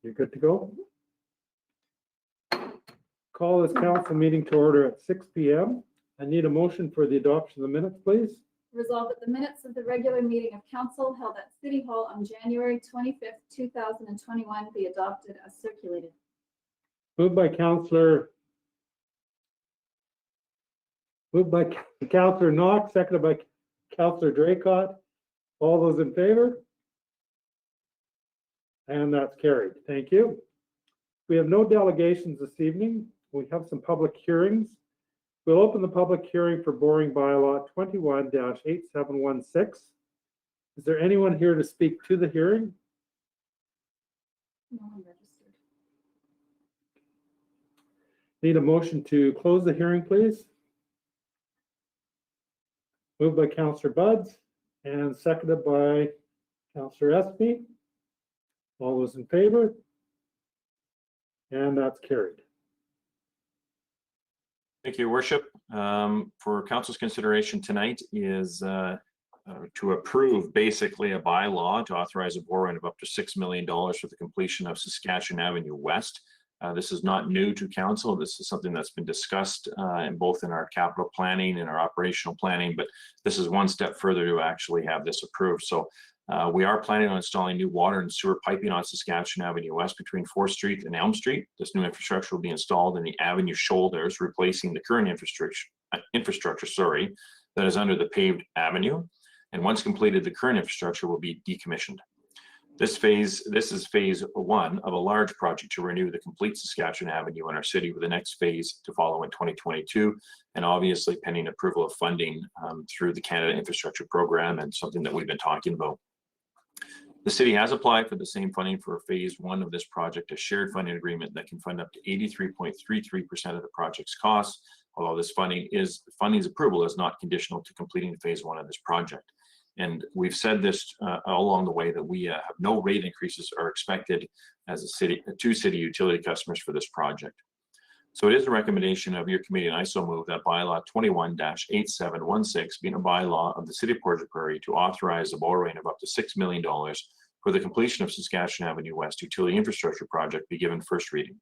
You're good to go? Call this council meeting to order at 6 p.m. I need a motion for the adoption of the minutes, please. Resolved that the minutes of the regular meeting of council held at City Hall on January 25th, 2021 be adopted as circulated. Moved by Councillor Knox, seconded by Councillor Draycott. All those in favor? And that's carried. Thank you. We have no delegations this evening. We have some public hearings. We'll open the public hearing for boring bylaw 21-8716. Is there anyone here to speak to the hearing? No one registered. Need a motion to close the hearing, please. Moved by Councillor Buds and seconded by Councillor Espy. All those in favor? And that's carried. Thank you, Worship. For council's consideration tonight is to approve basically a bylaw to authorize a borrowing of up to $6 million for the completion of Saskatchewan Avenue West. This is not new to council. This is something that's been discussed in both in our capital planning and our operational planning, but this is one step further to actually have this approved. So we are planning on installing new water and sewer piping on Saskatchewan Avenue West between 4th Street and Elm Street. This new infrastructure will be installed in the avenue shoulders, replacing the current infrastructure that is under the paved avenue. And once completed, the current infrastructure will be decommissioned. This is phase one of a large project to renew the complete Saskatchewan Avenue in our city, with the next phase to follow in 2022, and obviously pending approval of funding through the Canada Infrastructure Program, and something that we've been talking about. The city has applied for the same funding for phase one of this project, a shared funding agreement that can fund up to 83.33% of the project's costs, although this funding's approval is not conditional to completing phase one of this project. And we've said this all along the way that we have no rate increases are expected as a city to city utility customers for this project. So it is a recommendation of your committee, and I so move that bylaw 21-8716, being a bylaw of the City of Portage la Prairie, to authorize a borrowing of up to $6 million for the completion of Saskatchewan Avenue West utility infrastructure project be given first reading.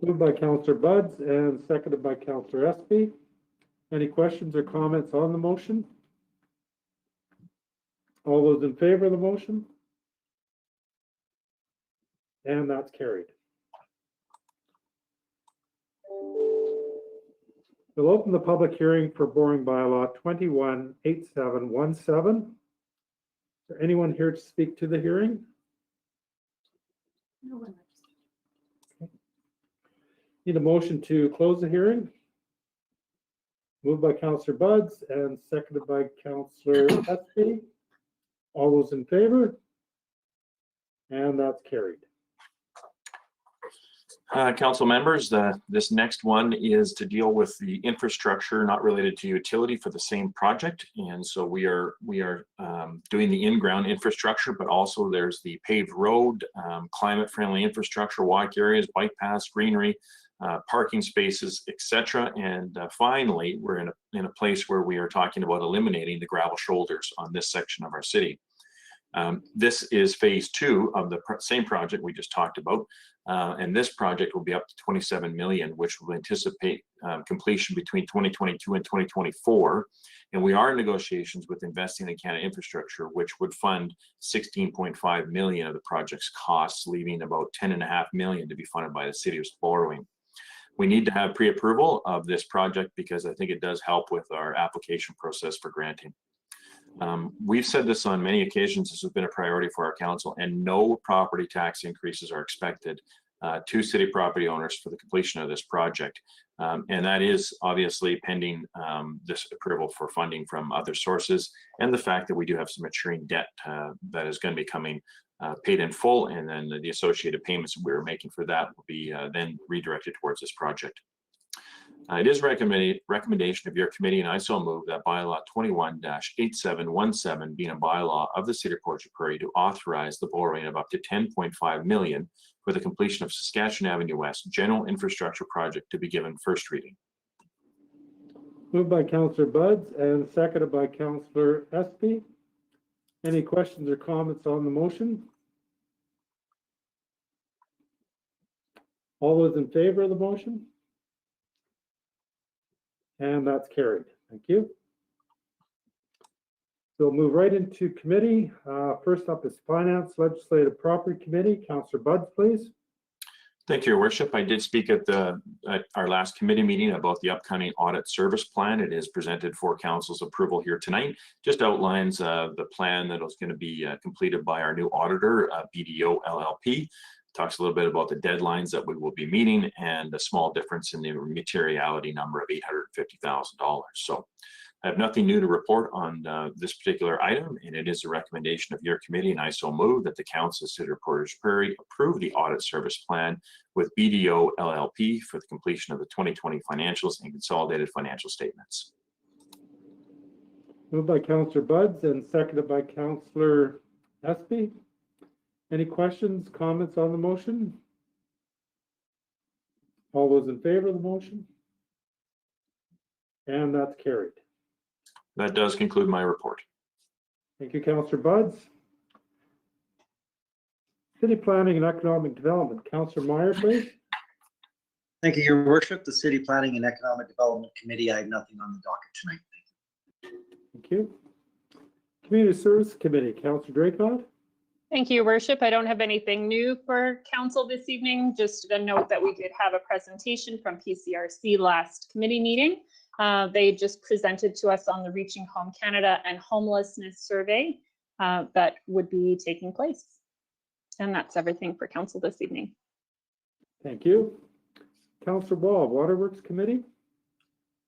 Moved by Councillor Buds and seconded by Councillor Espy. Any questions or comments on the motion? All those in favor of the motion? And that's carried. We'll open the public hearing for boring bylaw 21-8717. Is there anyone here to speak to the hearing? No one registered. Okay. Need a motion to close the hearing. Moved by Councillor Buds and seconded by Councillor Espy. All those in favor? And that's carried. Council members, this next one is to deal with the infrastructure not related to utility for the same project. And so we are doing the in-ground infrastructure, but also there's the paved road, climate-friendly infrastructure, walk areas, bike paths, greenery, parking spaces, etc. And finally, we're in a place where we are talking about eliminating the gravel shoulders on this section of our city. This is phase two of the same project we just talked about. And this project will be up to $27 million, which will anticipate completion between 2022 and 2024. And we are in negotiations with Investing in Canada Infrastructure, which would fund $16.5 million of the project's costs, leaving about $10.5 million to be funded by the city's borrowing. We need to have pre-approval of this project because I think it does help with our application process for granting. We've said this on many occasions. This has been a priority for our council, and no property tax increases are expected to city property owners for the completion of this project. And that is obviously pending this approval for funding from other sources, and the fact that we do have some maturing debt that is going to be coming paid in full, and then the associated payments we're making for that will be then redirected towards this project. It is recommendation of your committee, and I so move that bylaw 21-8717, being a bylaw of the City of Portage la Prairie, to authorize the borrowing of up to $10.5 million for the completion of Saskatchewan Avenue West General Infrastructure Project to be given first reading. Moved by Councillor Buds and seconded by Councillor Espy. Any questions or comments on the motion? All those in favor of the motion? And that's carried. Thank you. We'll move right into committee. First up is Finance Legislative Property Committee. Councillor Buds, please. Thank you, Your Worship. I did speak at our last committee meeting about the upcoming audit service plan. It is presented for council's approval here tonight. Just outlines the plan that is going to be completed by our new auditor, BDO LLP. Talks a little bit about the deadlines that we will be meeting and a small difference in the materiality number of $850,000. So I have nothing new to report on this particular item, and it is a recommendation of your committee, and I so move that the Council of City of Portage la Prairie approve the audit service plan with BDO LLP for the completion of the 2020 financials and consolidated financial statements. Moved by Councillor Buds and seconded by Councillor Espy. Any questions, comments on the motion? All those in favor of the motion? And that's carried. That does conclude my report. Thank you, Councillor Buds. City Planning and Economic Development, Councillor Meyer, please. Thank you, Your Worship. The City Planning and Economic Development Committee, I have nothing on the docket tonight. Thank you. Community Service Committee, Councillor Draycott. Thank you, Your Worship. I don't have anything new for council this evening. Just a note that we did have a presentation from PCRC last committee meeting. They just presented to us on the Reaching Home Canada and Homelessness Survey that would be taking place. And that's everything for council this evening. Thank you. Councillor Ball, Waterworks Committee.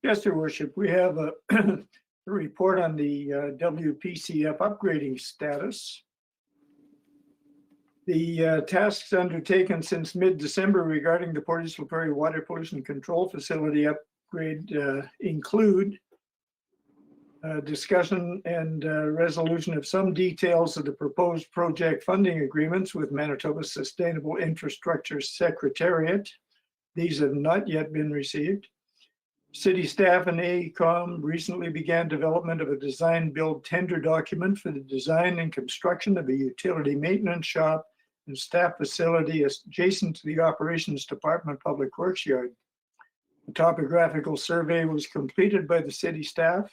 Yes, Your Worship. We have a report on the WPCF upgrading status. The tasks undertaken since mid-December regarding the Portage la Prairie Water Pollution Control Facility upgrade include discussion and resolution of some details of the proposed project funding agreements with Manitoba Sustainable Infrastructure Secretariat. These have not yet been received. City staff and AECOM recently began development of a design build tender document for the design and construction of a utility maintenance shop and staff facility adjacent to the Operations Department Public Works Yard. A topographical survey was completed by the city staff.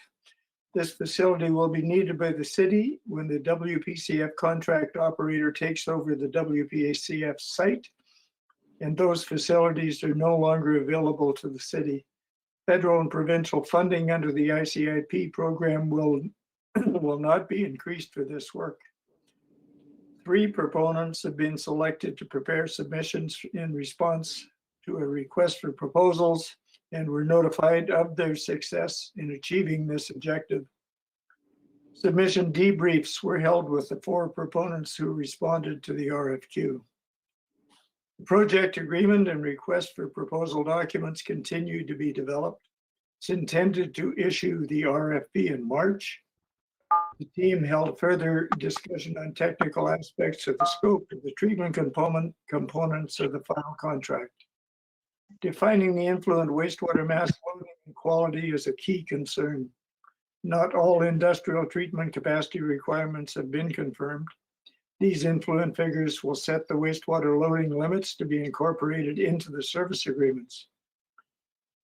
This facility will be needed by the city when the WPCF contract operator takes over the WPCF site, and those facilities are no longer available to the city. Federal and provincial funding under the ICIP program will not be increased for this work. 3 proponents have been selected to prepare submissions in response to a request for proposals and were notified of their success in achieving this objective. Submission debriefs were held with the 4 proponents who responded to the RFQ. The project agreement and request for proposal documents continue to be developed. It's intended to issue the RFP in March. The team held further discussion on technical aspects of the scope of the treatment components of the final contract. Defining the influent wastewater mass loading and quality is a key concern. Not all industrial treatment capacity requirements have been confirmed. These influent figures will set the wastewater loading limits to be incorporated into the service agreements.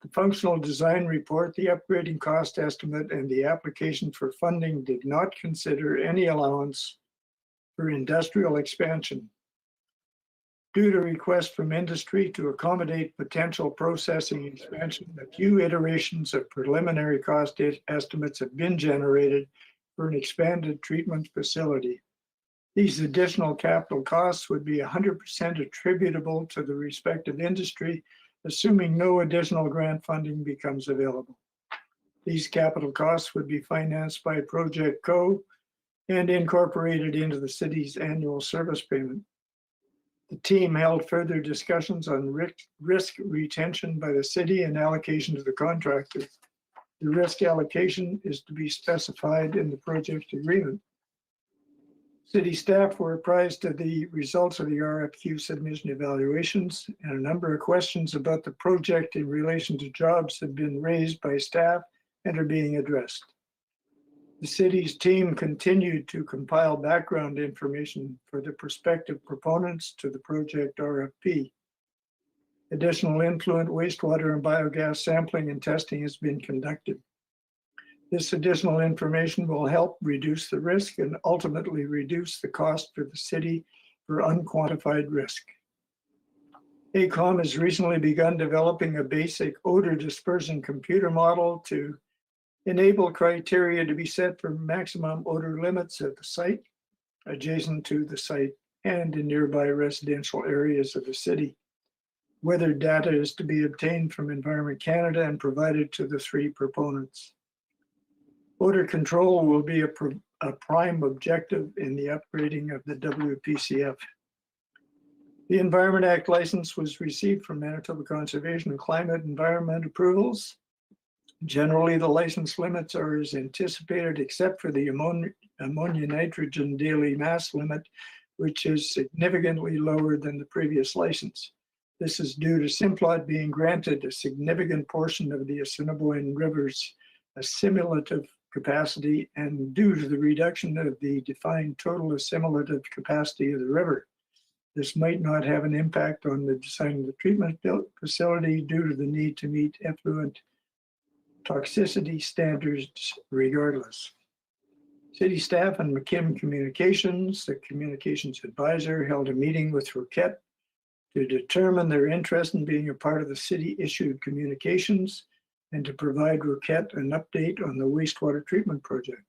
The functional design report, the upgrading cost estimate, and the application for funding did not consider any allowance for industrial expansion. Due to requests from industry to accommodate potential processing expansion, a few iterations of preliminary cost estimates have been generated for an expanded treatment facility. These additional capital costs would be 100% attributable to the respective industry, assuming no additional grant funding becomes available. These capital costs would be financed by Project Co and incorporated into the city's annual service payment. The team held further discussions on risk retention by the city and allocation to the contractor. The risk allocation is to be specified in the project agreement. City staff were apprised of the results of the RFQ submission evaluations, and a number of questions about the project in relation to jobs have been raised by staff and are being addressed. The city's team continued to compile background information for the prospective proponents to the project RFP. Additional influent wastewater and biogas sampling and testing has been conducted. This additional information will help reduce the risk and ultimately reduce the cost for the city for unquantified risk. AECOM has recently begun developing a basic odor dispersion computer model to enable criteria to be set for maximum odor limits at the site, adjacent to the site, and in nearby residential areas of the city. Weather data is to be obtained from Environment Canada and provided to the three proponents. Odor control will be a prime objective in the upgrading of the WPCF. The Environment Act license was received from Manitoba Conservation and Climate Environment approvals. Generally, the license limits are as anticipated, except for the ammonia nitrogen daily mass limit, which is significantly lower than the previous license. This is due to Simplot being granted a significant portion of the Assiniboine River's assimilative capacity and due to the reduction of the defined total assimilative capacity of the river. This might not have an impact on the design of the treatment facility due to the need to meet effluent toxicity standards regardless. City staff and McKim Communications, the communications advisor, held a meeting with Roquette to determine their interest in being a part of the city-issued communications and to provide Roquette an update on the wastewater treatment project.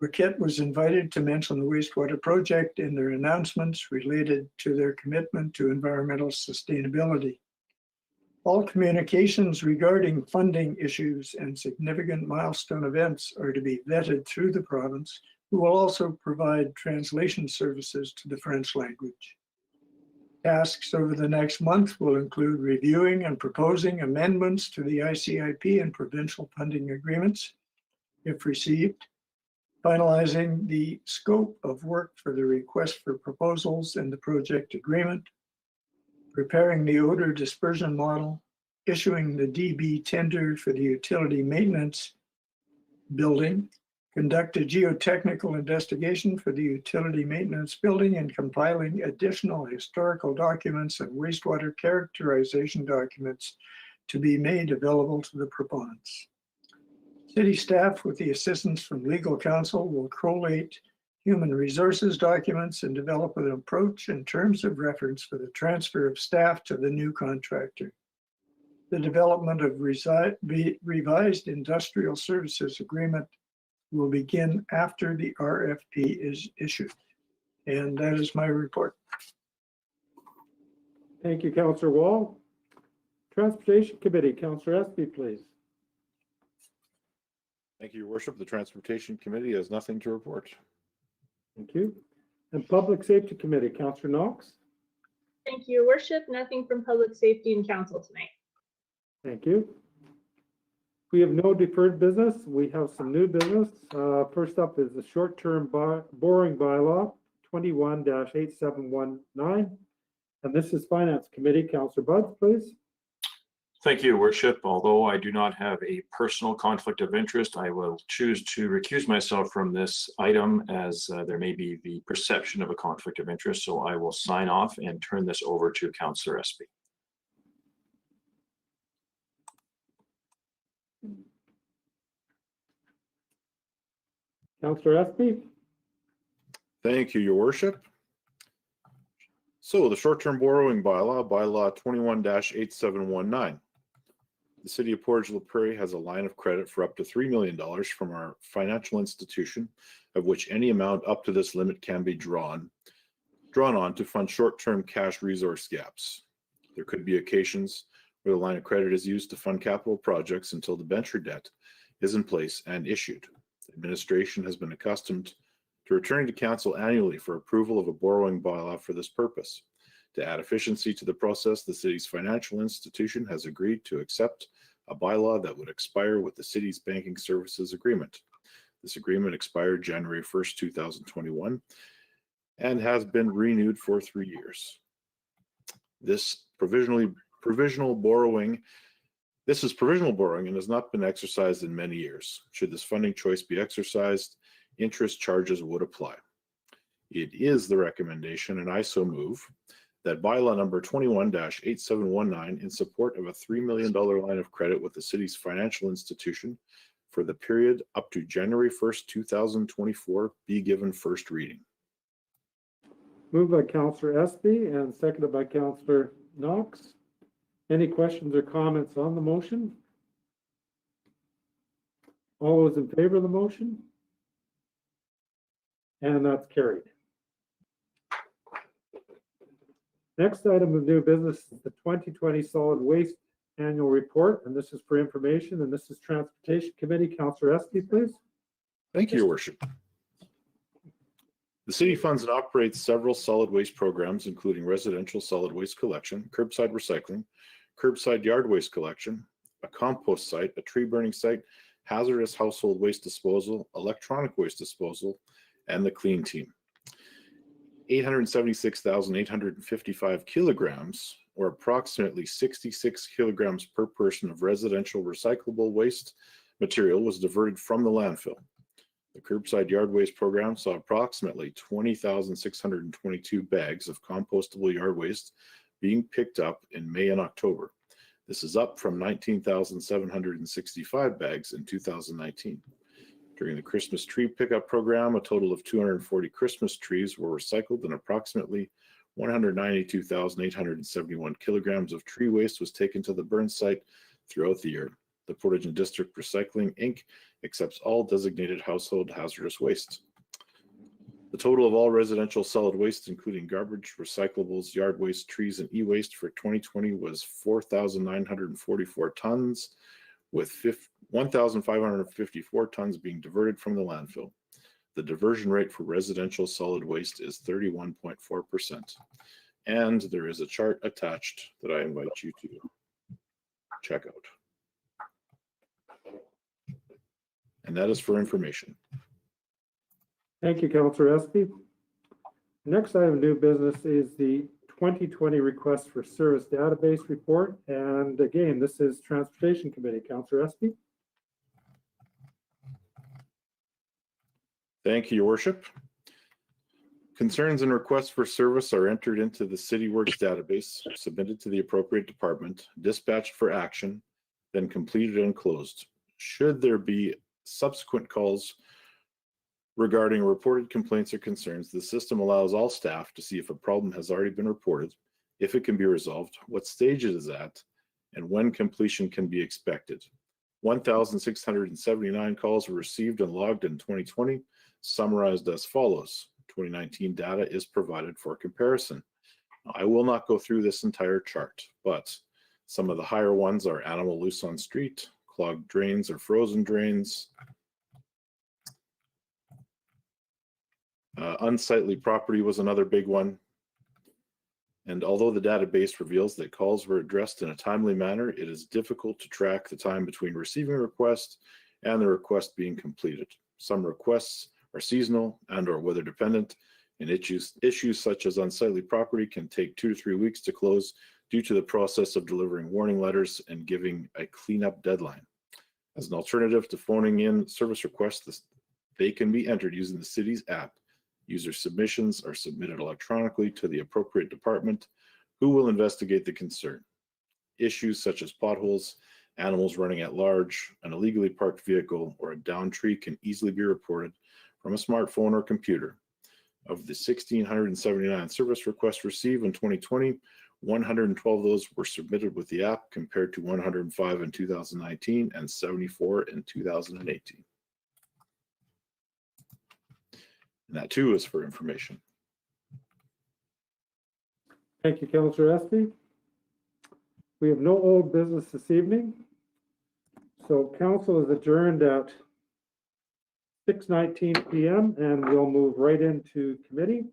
Roquette was invited to mention the wastewater project in their announcements related to their commitment to environmental sustainability. All communications regarding funding issues and significant milestone events are to be vetted through the province, who will also provide translation services to the French language. Tasks over the next month will include reviewing and proposing amendments to the ICIP and provincial funding agreements, if received, finalizing the scope of work for the request for proposals and the project agreement, preparing the odor dispersion model, issuing the DB tender for the utility maintenance building, conduct a geotechnical investigation for the utility maintenance building, and compiling additional historical documents and wastewater characterization documents to be made available to the proponents. City staff, with the assistance from legal counsel, will collate human resources documents and develop an approach and terms of reference for the transfer of staff to the new contractor. The development of revised industrial services agreement will begin after the RFP is issued. And that is my report. Thank you, Councillor Wall. Transportation Committee, Councillor Espy, please. Thank you, Your Worship. The Transportation Committee has nothing to report. Thank you. And Public Safety Committee, Councillor Knox. Thank you, Your Worship. Nothing from Public Safety and Council tonight. Thank you. We have no deferred business. We have some new business. First up is the short-term borrowing bylaw 21-8719. And this is Finance Committee. Councillor Buds, please. Thank you, Worship. Although I do not have a personal conflict of interest, I will choose to recuse myself from this item as there may be the perception of a conflict of interest. So I will sign off and turn this over to Councillor Espy. Councillor Espy. Thank you, Your Worship. So the short-term borrowing bylaw 21-8719. The City of Portage la Prairie has a line of credit for up to $3 million from our financial institution, of which any amount up to this limit can be drawn on to fund short-term cash resource gaps. There could be occasions where the line of credit is used to fund capital projects until the debenture debt is in place and issued. The administration has been accustomed to returning to council annually for approval of a borrowing bylaw for this purpose. To add efficiency to the process, the city's financial institution has agreed to accept a bylaw that would expire with the city's banking services agreement. This agreement expired January 1st, 2021, and has been renewed for 3 years. This provisional borrowing and has not been exercised in many years. Should this funding choice be exercised, interest charges would apply. It is the recommendation, and I so move, that bylaw number 21-8719 in support of a $3 million line of credit with the city's financial institution for the period up to January 1st, 2024 be given first reading. Moved by Councillor Espy and seconded by Councillor Knox. Any questions or comments on the motion? All those in favor of the motion? And that's carried. Next item of new business is the 2020 Solid Waste Annual Report, and this is for information, and this is Transportation Committee. Councillor Espy, please. Thank you, Your Worship. The city funds and operates several solid waste programs, including residential solid waste collection, curbside recycling, curbside yard waste collection, a compost site, a tree burning site, hazardous household waste disposal, electronic waste disposal, and the clean team. 876,855 kilograms, or approximately 66 kilograms per person of residential recyclable waste material was diverted from the landfill. The curbside yard waste program saw approximately 20,622 bags of compostable yard waste being picked up in May and October. This is up from 19,765 bags in 2019. During the Christmas tree pickup program, a total of 240 Christmas trees were recycled, and approximately 192,871 kilograms of tree waste was taken to the burn site throughout the year. The Portage District Recycling, Inc. accepts all designated household hazardous waste. The total of all residential solid waste, including garbage, recyclables, yard waste, trees, and e-waste for 2020 was 4,944 tons, with 1,554 tons being diverted from the landfill. The diversion rate for residential solid waste is 31.4%. And there is a chart attached that I invite you to check out. And that is for information. Thank you, Councillor Espy. Next item of new business is the 2020 Request for Service Database Report. And again, this is Transportation Committee. Councillor Espy. Thank you, Your Worship. Concerns and requests for service are entered into the Cityworks database, submitted to the appropriate department, dispatched for action, then completed and closed. Should there be subsequent calls regarding reported complaints or concerns, the system allows all staff to see if a problem has already been reported, if it can be resolved, what stage it is at, and when completion can be expected. 1,679 calls were received and logged in 2020, summarized as follows. 2019 data is provided for comparison. I will not go through this entire chart, but some of the higher ones are animal loose on street, clogged drains or frozen drains, unsightly property was another big one. And although the database reveals that calls were addressed in a timely manner, it is difficult to track the time between receiving a request and the request being completed. Some requests are seasonal and or weather dependent, and issues such as unsightly property can take 2 to 3 weeks to close due to the process of delivering warning letters and giving a cleanup deadline. As an alternative to phoning in service requests, they can be entered using the city's app. User submissions are submitted electronically to the appropriate department, who will investigate the concern. Issues such as potholes, animals running at large, an illegally parked vehicle, or a downed tree can easily be reported from a smartphone or computer. Of the 1,679 service requests received in 2020, 112 of those were submitted with the app, compared to 105 in 2019 and 74 in 2018. And that too is for information. Thank you, Councillor Espy. We have no old business this evening. So council is adjourned at 6:19 p.m. and we'll move right into committee.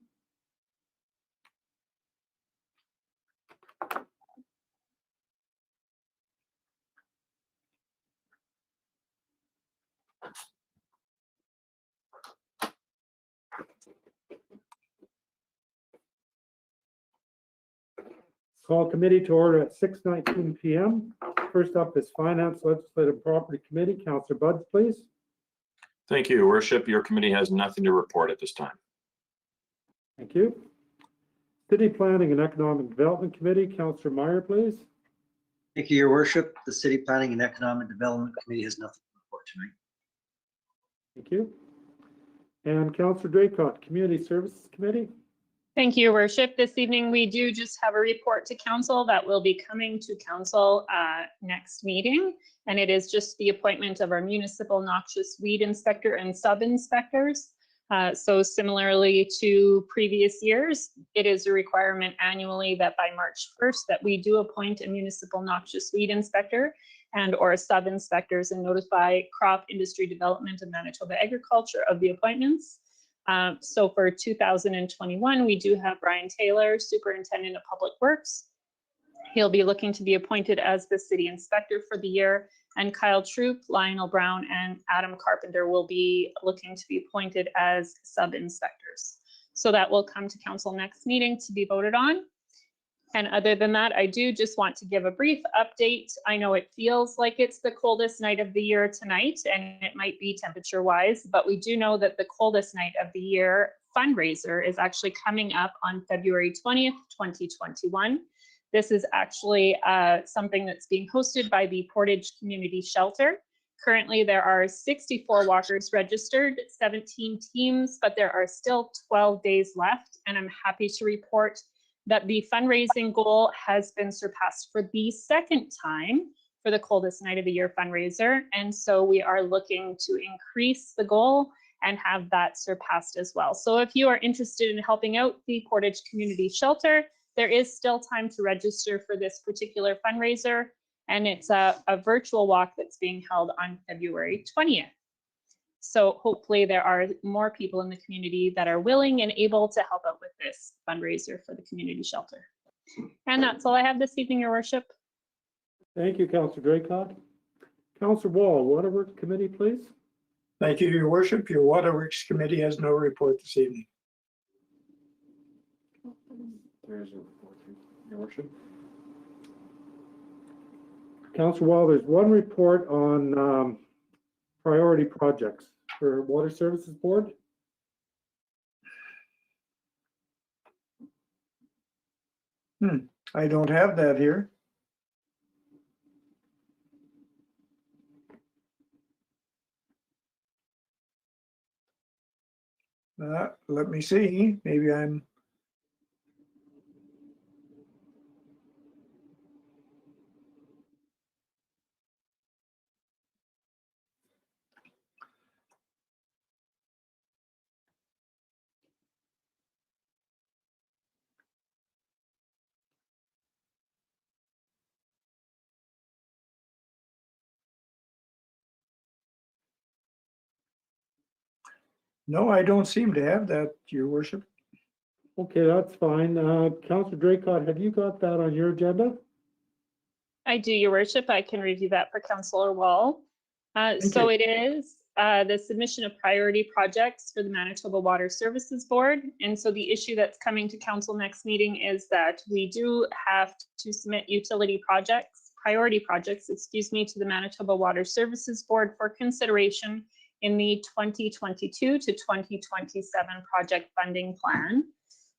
Call committee to order at 6:19 p.m. First up is Finance, Legislative and Property Committee. Councillor Buds, please. Thank you, Your Worship. Your committee has nothing to report at this time. Thank you. City Planning and Economic Development Committee. Councillor Meyer, please. Thank you, Your Worship. The City Planning and Economic Development Committee has nothing to report tonight. Thank you. And Councillor Draycott, Community Services Committee. Thank you, Your Worship. This evening, we do just have a report to council that will be coming to council next meeting. And it is just the appointment of our municipal noxious weed inspector and sub-inspectors. So similarly to previous years, it is a requirement annually that by March 1st that we do appoint a municipal noxious weed inspector and or sub-inspectors and notify Crop Industry Development and Manitoba Agriculture of the appointments. So for 2021, we do have Brian Taylor, Superintendent of Public Works. He'll be looking to be appointed as the city inspector for the year, and Kyle Troop, Lionel Brown, and Adam Carpenter will be looking to be appointed as sub-inspectors. So that will come to council next meeting to be voted on. And other than that, I do just want to give a brief update. I know it feels like it's the coldest night of the year tonight, and it might be temperature-wise, but we do know that the coldest night of the year fundraiser is actually coming up on February 20th, 2021. This is actually something that's being hosted by the Portage Community Shelter. Currently, there are 64 walkers registered, 17 teams, but there are still 12 days left, and I'm happy to report that the fundraising goal has been surpassed for the second time for the coldest night of the year fundraiser. And so we are looking to increase the goal and have that surpassed as well. So if you are interested in helping out the Portage Community Shelter, there is still time to register for this particular fundraiser. And it's a virtual walk that's being held on February 20th. So hopefully there are more people in the community that are willing and able to help out with this fundraiser for the community shelter. And that's all I have this evening, Your Worship. Thank you, Councillor Draycott. Councillor Wall, Waterworks Committee, please. Thank you, Your Worship. Your Waterworks Committee has no report this evening. There's a report, Your Worship. Councillor Wall, there's one report on priority projects for Water Services Board. I don't have that here. Let me see. Maybe I'm. No, I don't seem to have that, Your Worship. Okay, that's fine. Councillor Draycott, have you got that on your agenda? I do, Your Worship. I can review that for Councillor Wall. So it is the submission of priority projects for the Manitoba Water Services Board. And so the issue that's coming to council next meeting is that we do have to submit utility projects, priority projects, excuse me, to the Manitoba Water Services Board for consideration in the 2022 to 2027 project funding plan.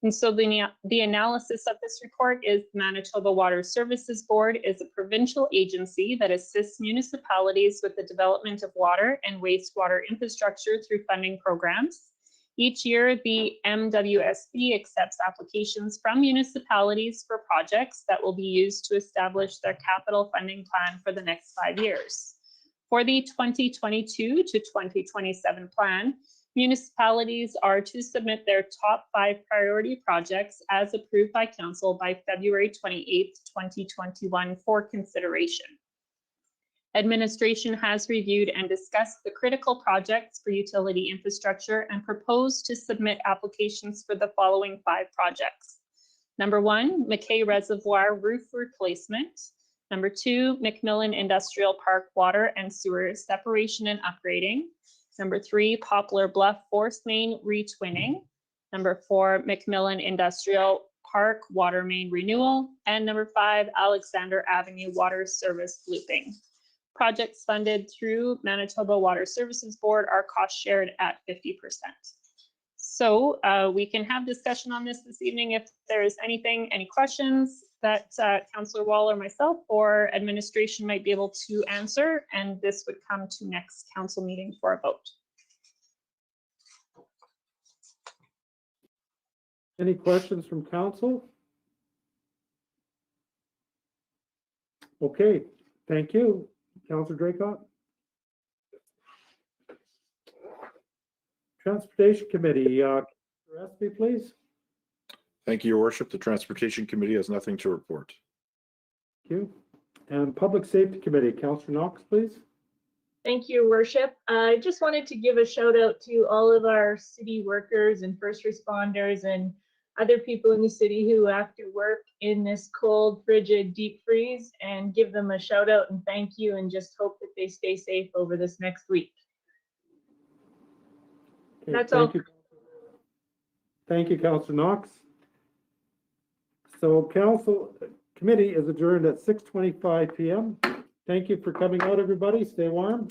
And so the analysis of this report is Manitoba Water Services Board is a provincial agency that assists municipalities with the development of water and wastewater infrastructure through funding programs. Each year, the MWSB accepts applications from municipalities for projects that will be used to establish their capital funding plan for the next 5 years. For the 2022 to 2027 plan, municipalities are to submit their top 5 priority projects as approved by council by February 28th, 2021 for consideration. Administration has reviewed and discussed the critical projects for utility infrastructure and proposed to submit applications for the following 5 projects. Number 1, McKay Reservoir roof replacement. Number 2, McMillan Industrial Park water and sewer separation and upgrading. Number 3, Poplar Bluff Force Main retwinning. Number 4, McMillan Industrial Park Water Main Renewal, and number 5, Alexander Avenue Water Service Looping. Projects funded through Manitoba Water Services Board are cost shared at 50%. So we can have discussion on this evening if there's any questions that Councillor Wall or myself or administration might be able to answer, and this would come to next council meeting for a vote. Any questions from council? Okay, thank you. Councillor Draycott. Transportation Committee, Espy, please. Thank you, Your Worship. The Transportation Committee has nothing to report. Thank you. And Public Safety Committee, Councillor Knox, please. Thank you, Your Worship. I just wanted to give a shout out to all of our city workers and first responders and other people in the city who have to work in this cold, frigid, deep freeze, and give them a shout out and thank you, and just hope that they stay safe over this next week. Okay, That's thank all. you. Thank you, Councillor Knox. So council committee is adjourned at 6:25 p.m. Thank you for coming out, everybody. Stay warm.